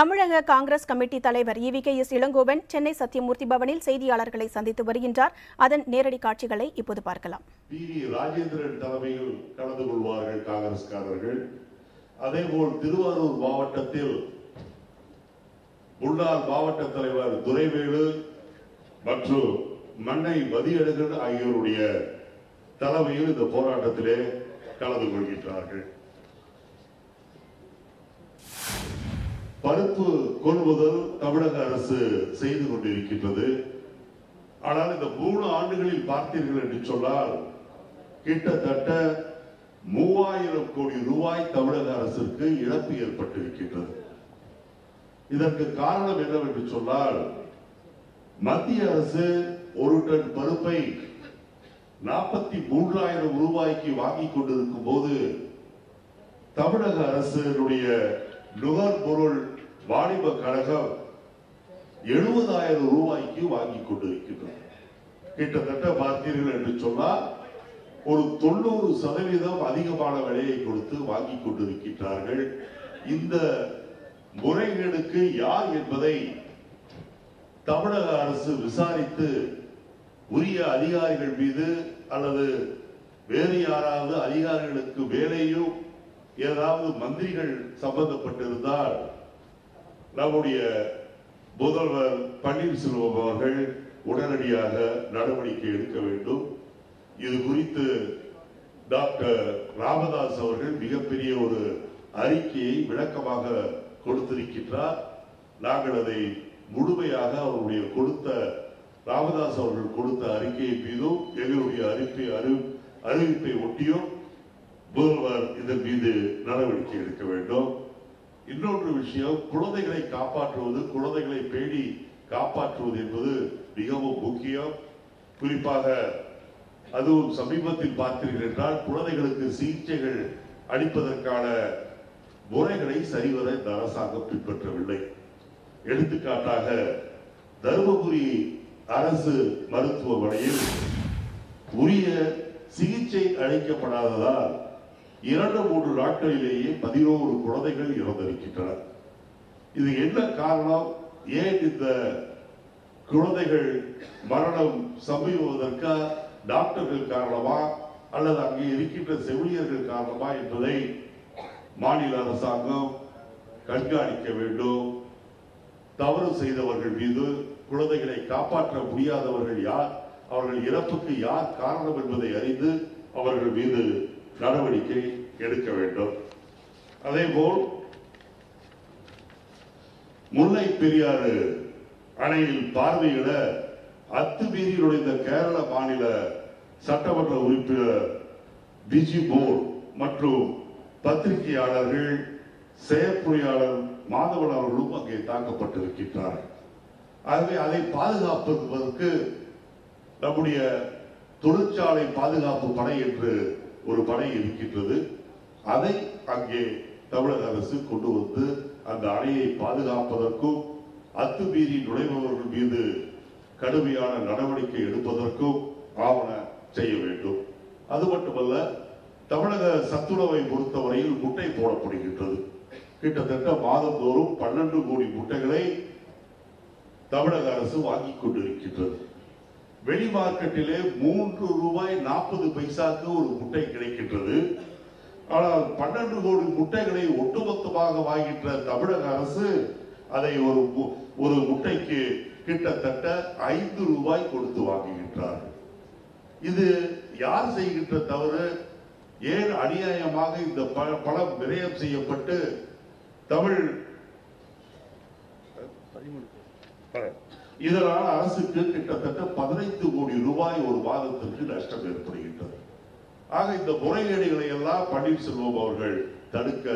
தமிழக காங்கிரஸ் கமிட்டி தலைவர் EVKS இளங்கோவன் சென்னை சத்தியமூர்த்தி பவனில் செய்தியாளர்களை சந்தித்து வருகின்றார். அதன் நேரடி காட்சிகளை இப்போது பார்க்கலாம். ராஜேந்திரன் தலைமையில் கலந்து கொள்வார்கள் காங்கிரஸ்காரர்கள். அதேபோல் திருவாரூர் மாவட்டத்தில் முன்னாள் மாவட்ட தலைவர் துரைவேலு மற்றும் மன்னை மதியழகன் ஆகியோருடைய தலைமையில் இந்த போராட்டத்திலே கலந்து கொள்கின்றார்கள். பருப்பு கொள்முதல் தமிழக அரசு செய்து கொண்டிருக்கின்றது. ஆனால் இந்த 3 ஆண்டுகளில் பார்த்தீர்கள் என்று சொன்னால் கிட்டத்தட்ட 3000 கோடி ரூபாய் தமிழக அரசுக்கு இழப்பு ஏற்பட்டிருக்கின்றது. இதற்கு காரணம் என்னவென்று சொன்னால் மத்திய அரசு ஒரு டன் பருப்பை 43,000 ரூபாய்க்கு வாங்கிக் கொண்டிருக்கும் போது தமிழக அரசுடைய நுகர்பொருள் வாணிப கழகம் 70,000 ரூபாய்க்கு வாங்கிக் கொண்டிருக்கின்றது. கிட்டத்தட்ட பார்த்தீர்கள் என்று சொன்னால் ஒரு 90% அதிகமான விலையை கொடுத்து வாங்கிக் கொண்டிருக்கின்றார்கள். இந்த முறைகேடுக்கு யார் என்பதை தமிழக அரசு விசாரித்து உரிய அதிகாரிகள் மீது அல்லது வேறு யாராவது அதிகாரிகளுக்கு வேலையும் ஏதாவது மந்திரிகள் சம்பந்தப்பட்டிருந்தால் நம்முடைய முதல்வர் பன்னீர்செல்வம் அவர்கள் உடனடியாக நடவடிக்கை எடுக்க வேண்டும். இது குறித்து டாக்டர் ராமதாஸ் அவர்கள் மிகப்பெரிய ஒரு அறிக்கையை விளக்கமாக கொடுத்திருக்கின்றார். நாங்கள் அதை முழுமையாக அவருடைய ராமதாஸ் அவர்கள் கொடுத்த அறிக்கையை மீதும் எங்களுடைய அறிவிப்பை ஒட்டியும் முதல்வர் இதன் மீது நடவடிக்கை எடுக்க வேண்டும். இன்னொரு விஷயம், குழந்தைகளை காப்பாற்றுவது, குழந்தைகளை பேணி காப்பாற்றுவது என்பது மிகவும் முக்கியம். குறிப்பாக அதுவும் சமீபத்தில் பார்த்தீர்கள் என்றால் குழந்தைகளுக்கு சிகிச்சைகள் அளிப்பதற்கான முறைகளை சரிவர இந்த அரசாங்கம் பின்பற்றவில்லை. எடுத்துக்காட்டாக தருமபுரி அரசு மருத்துவமனையில் உரிய சிகிச்சை அளிக்கப்படாததால் 2-3 நாட்களிலேயே 11 குழந்தைகள் இறந்திருக்கின்றனர். இது என்ன காரணம்? ஏன் இந்த குழந்தைகள் மரணம் சம்பவிப்பதற்கு டாக்டர்கள் காரணமா அல்லது அங்கே இருக்கின்ற செவிலியர்கள் காரணமா என்பதை மாநில அரசாங்கம் கண்காணிக்க வேண்டும். தவறு செய்தவர்கள் மீது, குழந்தைகளை காப்பாற்ற முடியாதவர்கள் யார், அவர்கள் இறப்புக்கு யார் காரணம் என்பதை அறிந்து அவர்கள் மீது நடவடிக்கை எடுக்க வேண்டும். அதேபோல் முல்லை பெரியாறு அணையில் பார்வையிட அத்துமீறி நுழைந்த கேரள மாநில சட்டமன்ற உறுப்பினர் பிஜி போர் மற்றும் பத்திரிகையாளர்கள், செயற்பொறியாளர் மாதவன் அவர்களும் அங்கே தாக்கப்பட்டிருக்கின்றார்கள். ஆகவே அதை பாதுகாப்பதற்கு நம்முடைய தொழிற்சாலை பாதுகாப்பு படை என்று ஒரு படை இருக்கின்றது. அதை அங்கே தமிழக அரசு கொண்டு வந்து அந்த அணையை பாதுகாப்பதற்கும் அத்துமீறி நுழைபவர்கள் மீது கடுமையான நடவடிக்கை எடுப்பதற்கும் ஆவண செய்ய வேண்டும். அது மட்டுமல்ல, தமிழக சத்துணவை பொறுத்தவரையில் முட்டை போடப்படுகின்றது. கிட்டத்தட்ட மாதந்தோறும் 12 கோடி முட்டைகளை தமிழக அரசு வாங்கிக் கொண்டிருக்கின்றது. வெளி மார்க்கெட்டிலே 3 ரூபாய் 40 பைசாக்கு ஒரு முட்டை கிடைக்கின்றது. ஆனால் 12 கோடி முட்டைகளை ஒட்டுமொத்தமாக வாங்கின்ற தமிழக அரசு அதை ஒரு முட்டைக்கு கிட்டத்தட்ட 5 ரூபாய் கொடுத்து வாங்குகின்றார்கள். இது யார் செய்கின்ற தவறு? ஏன் அநியாயமாக இந்த பணம் விரயம் செய்யப்பட்டு இதனால் அரசுக்கு கிட்டத்தட்ட 15 கோடி ரூபாய் ஒரு மாதத்திற்கு நஷ்டம் ஏற்படுகின்றது. ஆக இந்த முறைகேடுகளை எல்லாம் பன்னீர்செல்வம் அவர்கள் தடுக்க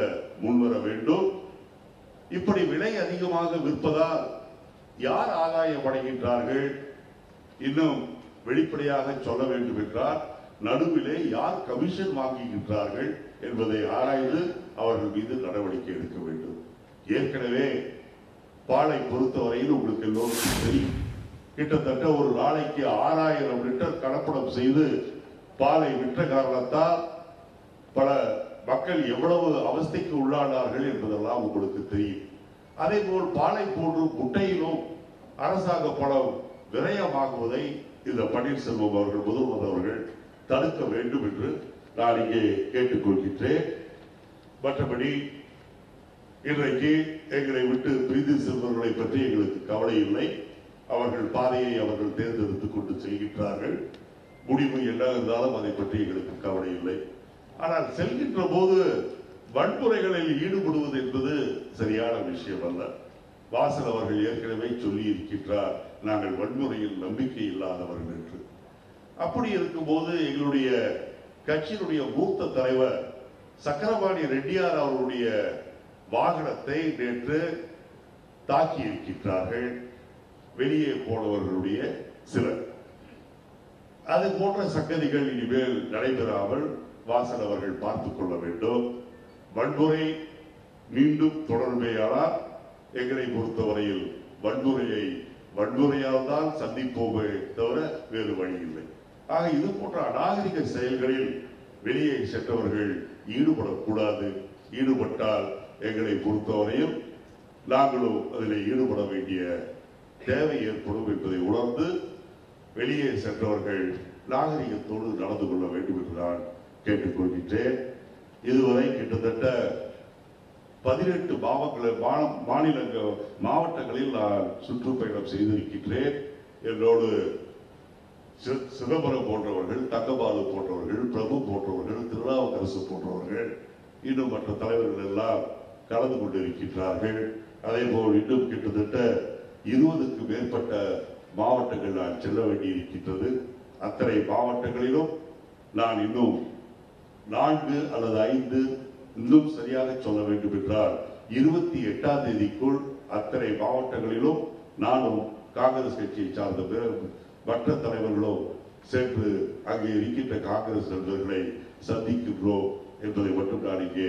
முன்வர வேண்டும். இப்படி விலை அதிகமாக விற்பதால் யார் ஆதாயம் அடைகின்றார்கள்? இன்னும் வெளிப்படையாக சொல்ல வேண்டும் என்றால் நடுவிலே யார் கமிஷன் வாங்குகின்றார்கள் என்பதை ஆராய்ந்து அவர்கள் மீது நடவடிக்கை எடுக்க வேண்டும். ஏற்கனவே பாலை பொறுத்தவரையில் உங்களுக்கு எல்லோருக்கும் தெரியும், கிட்டத்தட்ட ஒரு நாளைக்கு 6000 லிட்டர் கலப்படம் செய்து பாலை விற்ற காரணத்தால் பல மக்கள் எவ்வளவு அவஸ்தைக்கு உள்ளானார்கள் என்பதெல்லாம் உங்களுக்கு தெரியும். அதே போல் பாலை போன்று முட்டையிலும் அரசாங்க பணம் விரயமாகுவதை இந்த பன்னீர்செல்வம் அவர்கள் முதல்வர் அவர்கள் தடுக்க வேண்டும் என்று நான் இங்கே கேட்டுக்கொள்கின்றேன். மற்றபடி இன்றைக்கு எங்களை விட்டு பிரிந்து செல்வர்களை பற்றி எங்களுக்கு கவலை இல்லை. அவர்கள் பாதையை அவர்கள் தேர்ந்தெடுத்துக் கொண்டு செல்கின்றார்கள். முடிவு என்ன இருந்தாலும் அதை பற்றி எங்களுக்கு கவலை இல்லை. ஆனால் செல்கின்ற போது வன்முறைகளில் ஈடுபடுவது என்பது சரியான விஷயம் அல்ல. வாசல் அவர்கள் ஏற்கனவே சொல்லி இருக்கின்றார், நாங்கள் வன்முறையில் நம்பிக்கை இல்லாதவர்கள் என்று. அப்படி இருக்கும்போது எங்களுடைய கட்சியினுடைய மூத்த தலைவர் சக்கரபாணி ரெட்டியார் அவர்களுடைய வாகனத்தை நேற்று தாக்கி இருக்கின்றார்கள் வெளியே போனவர்களுடைய சிலர். அது போன்ற சங்கதிகள் இனிமேல் நடைபெறாமல் வாசல் அவர்கள் பார்த்துக் கொள்ள வேண்டும். வன்முறை மீண்டும் தொடர்பேயானால் எங்களை பொறுத்தவரையில் வன்முறையால் தான் சந்திப்போமே தவிர வேறு வழி இல்லை. ஆக இது போன்ற அநாகரிக செயல்களில் வெளியே சென்றவர்கள் ஈடுபடக்கூடாது. ஈடுபட்டால் எங்களை பொறுத்தவரையில் நாங்களும் அதில் ஈடுபட வேண்டிய தேவை ஏற்படும் என்பதை உணர்ந்து வெளியே சென்றவர்கள் நாகரிகத்தோடு நடந்து கொள்ள வேண்டும் என்று நான் கேட்டுக்கொள்கின்றேன். இதுவரை கிட்டத்தட்ட 18 மாவட்டங்களில் நான் சுற்றுப்பயணம் செய்திருக்கின்றேன். என்னோடு சிதம்பரம் போன்றவர்கள், தங்கபாலு போன்றவர்கள், பிரபு போன்றவர்கள், திருநாவுக்கரசு போன்றவர்கள், இன்னும் மற்ற தலைவர்கள் எல்லாம் கலந்து கொண்டிருக்கின்றார்கள். அதே போல் இன்னும் கிட்டத்தட்ட 20க்கு மேற்பட்ட மாவட்டங்கள் நான் செல்ல வேண்டியிருக்கின்றது. அத்தனை மாவட்டங்களிலும் நான் இன்னும் 4 அல்லது 5, இன்னும் சரியாக சொல்ல வேண்டும் என்றால் 28ஆம் தேதிக்குள் அத்தனை மாவட்டங்களிலும் நானும் காங்கிரஸ் கட்சியை சார்ந்த மற்ற தலைவர்களும் சென்று அங்கே இருக்கின்ற காங்கிரஸ் தலைவர்களை சந்திக்கின்றோம் என்பதை மட்டும் நான் இங்கே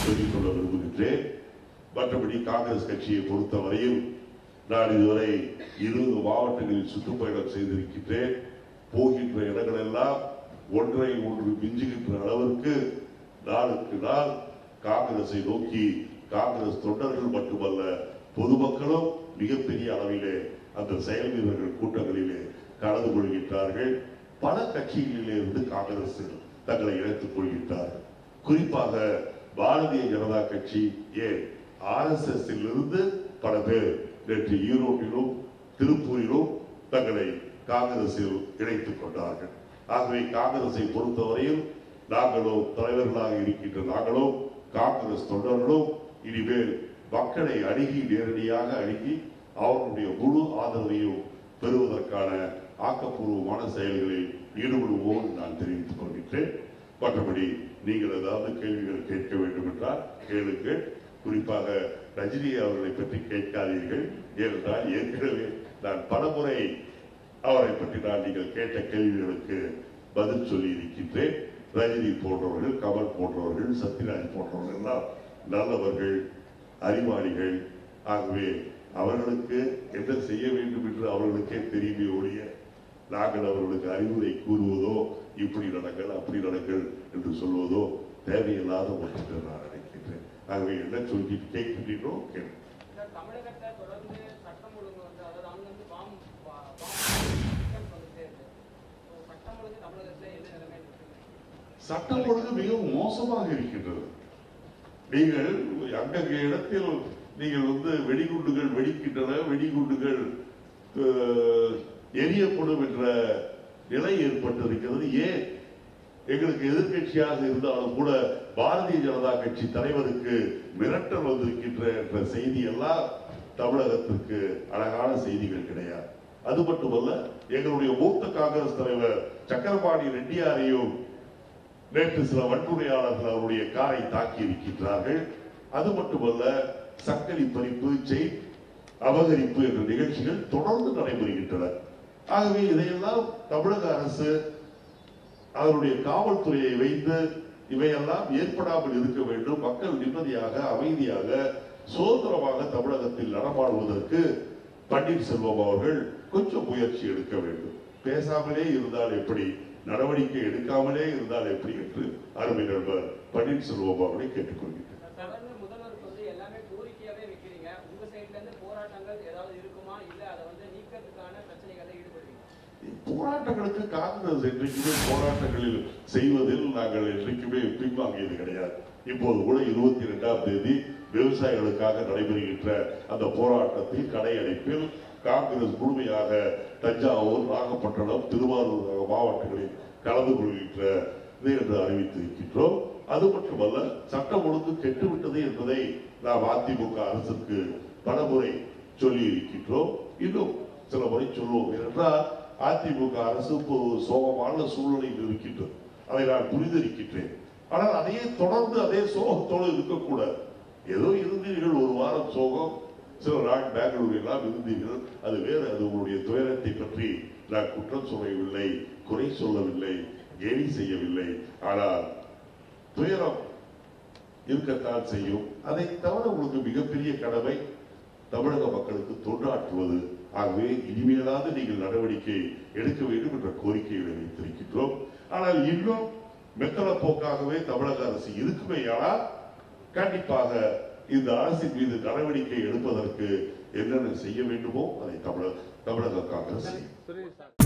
சொல்லிக் கொள்ள விரும்புகின்றேன். மற்றபடி காங்கிரஸ் கட்சியை பொறுத்தவரையில் நான் இதுவரை 20 மாவட்டங்களில் சுற்றுப்பயணம் செய்திருக்கின்றேன். போகின்ற இடங்களெல்லாம் ஒன்றை ஒன்று மிஞ்சுகின்ற அளவிற்கு நாளுக்கு நாள் காங்கிரஸை நோக்கி காங்கிரஸ் தொண்டர்கள் மட்டுமல்ல பொதுமக்களும் மிகப்பெரிய அளவிலே அந்த செயல் வீரர்கள் கூட்டங்களிலே கலந்து கொள்கின்றார்கள். பல கட்சிகளிலே இருந்து காங்கிரஸ் தங்களை இணைத்துக் கொள்கின்றார்கள். குறிப்பாக பாரதிய ஜனதா கட்சி, RSS இருந்து பல பேர் நேற்று ஈரோட்டிலும் திருப்பூரிலும் தங்களை காங்கிரஸில் இணைத்துக் கொண்டார்கள். ஆகவே காங்கிரஸை பொறுத்தவரையில் நாங்களும் தலைவர்களாக இருக்கின்ற நாங்களும் காங்கிரஸ் தொண்டர்களும் இனிமேல் மக்களை நேரடியாக அணுகி அவர்களுடைய முழு ஆதரவையும் பெறுவதற்கான ஆக்கப்பூர்வமான செயல்களில் ஈடுபடுவோம் நான் தெரிவித்துக் கொள்கின்றேன். மற்றபடி நீங்கள் ஏதாவது கேள்விகள் கேட்க வேண்டும் என்றால் கேளுங்கள். குறிப்பாக ரஜினி அவர்களை பற்றி கேட்காதீர்கள். ஏனென்றால் ஏற்கனவே நான் பலமுறை அவரை பற்றி நான் நீங்கள் கேட்ட கேள்விகளுக்கு பதில் சொல்லி இருக்கின்றேன். ரஜினி போன்றவர்கள், கமல் போன்றவர்கள், சத்யராஜ் போன்றவர்கள் எல்லாம் நல்லவர்கள், அறிவாளிகள். ஆகவே அவர்களுக்கு என்ன செய்ய வேண்டும் என்று அவர்களுக்கே தெரியுமே ஒழிய நாங்கள் அவர்களுக்கு அறிவுரை கூறுவதோ இப்படி நடங்கள் அப்படி நடங்கள் என்று சொல்வதோ தேவையில்லாத ஒன்று நான் நினைக்கின்றேன். ஆகவே என்ன சொல்லி கேட்கின்றீர்களோ கேள்வி. சட்டம் ஒழுங்கு மிகவும் மோசமாக இருக்கின்றது. நீங்கள் அங்கங்க இடத்தில் நீங்கள் வெடிகுண்டுகள் வெடிக்கின்றன, வெடிகுண்டுகள் எரியப்படும் என்ற நிலை ஏற்பட்டிருக்கிறது. ஏன் எங்களுக்கு எதிர்கட்சியாக இருந்தாலும் கூட பாரதிய ஜனதா கட்சி தலைவருக்கு மிரட்டல் வந்திருக்கின்ற என்ற செய்தி எல்லாம் தமிழகத்திற்கு அழகான செய்திகள் கிடையாது. அது மட்டுமல்ல, எங்களுடைய மூத்த காங்கிரஸ் தலைவர் சக்கரபாணி ரெட்டியாரையும் நேற்று சில வன்முறையாளர்கள் அவருடைய காரை தாக்கி இருக்கின்றார்கள். அது மட்டுமல்ல, சக்கரை பறிப்பு, செயின் அபகரிப்பு என்ற நிகழ்ச்சிகள் தொடர்ந்து நடைபெறுகின்றன. ஆகவே இதையெல்லாம் தமிழக அரசு அதனுடைய காவல்துறையை வைத்து இவையெல்லாம் ஏற்படாமல் இருக்க வேண்டும். மக்கள் நிம்மதியாக, அமைதியாக, சுதந்திரமாக தமிழகத்தில் நடமாடுவதற்கு பன்னீர்செல்வம் அவர்கள் கொஞ்சம் முயற்சி எடுக்க வேண்டும். பேசாமலே இருந்தால் எப்படி, நடவடிக்கை எடுக்காமலே இருந்தால் எப்படி என்று அருமை நண்பர் பன்னீர்செல்வம் அவர்களை கேட்டுக்கொள்கிறேன். போராட்டங்களுக்கு காங்கிரஸ் என்றைக்குமே போராட்டங்களில் செய்வதில் நாங்கள் என்றைக்குமே பின்வாங்கியது கிடையாது. இப்போது கூட 22ஆம் தேதி விவசாயிகளுக்காக நடைபெறுகின்ற அந்த போராட்டத்தில் கடையடைப்பில் காங்கிரஸ் முழுமையாக தஞ்சாவூர், நாகப்பட்டினம், திருவாரூர் மாவட்டங்களில் கலந்து கொள்கின்ற என்று அறிவித்திருக்கின்றோம். அது மட்டுமல்ல, சட்டம் ஒழுங்கு கெட்டுவிட்டது என்பதை நாம் அதிமுக அரசுக்கு பலமுறை சொல்லி இருக்கின்றோம். இன்னும் சில முறை சொல்லுவோம். ஏனென்றால் அதிமுக அரசு சோகமான சூழ்நிலையில் இருக்கின்றது. அதை நான் புரிந்திருக்கின்றேன். ஆனால் அதையே தொடர்ந்து அதே சோகத்தோடு இருக்கக்கூடாது. ஏதோ இருந்தீர்கள், ஒரு வாரம் சோகம், சில நாள் பெங்களூர் எல்லாம் இருந்தீர்கள், அது வேறு. அது உங்களுடைய துயரத்தை பற்றி நான் குற்றம் சொல்லவில்லை, குறை சொல்லவில்லை, கேலி செய்யவில்லை. ஆனால் துயரம் இருக்கத்தான் செய்யும். அதை தவிர உங்களுக்கு மிகப்பெரிய கடமை தமிழக மக்களுக்கு தொண்டாற்றுவது. ஆகவே இனிமேலாவது நீங்கள் நடவடிக்கை எடுக்க வேண்டும் என்ற கோரிக்கைகளை வைத்திருக்கின்றோம். ஆனால் இன்னும் மெத்தன போக்காகவே தமிழக அரசு இருக்குமேயானால் கண்டிப்பாக இந்த அரசின் மீது நடவடிக்கை எடுப்பதற்கு என்னென்ன செய்ய வேண்டுமோ அதை தமிழக காங்கிரஸ்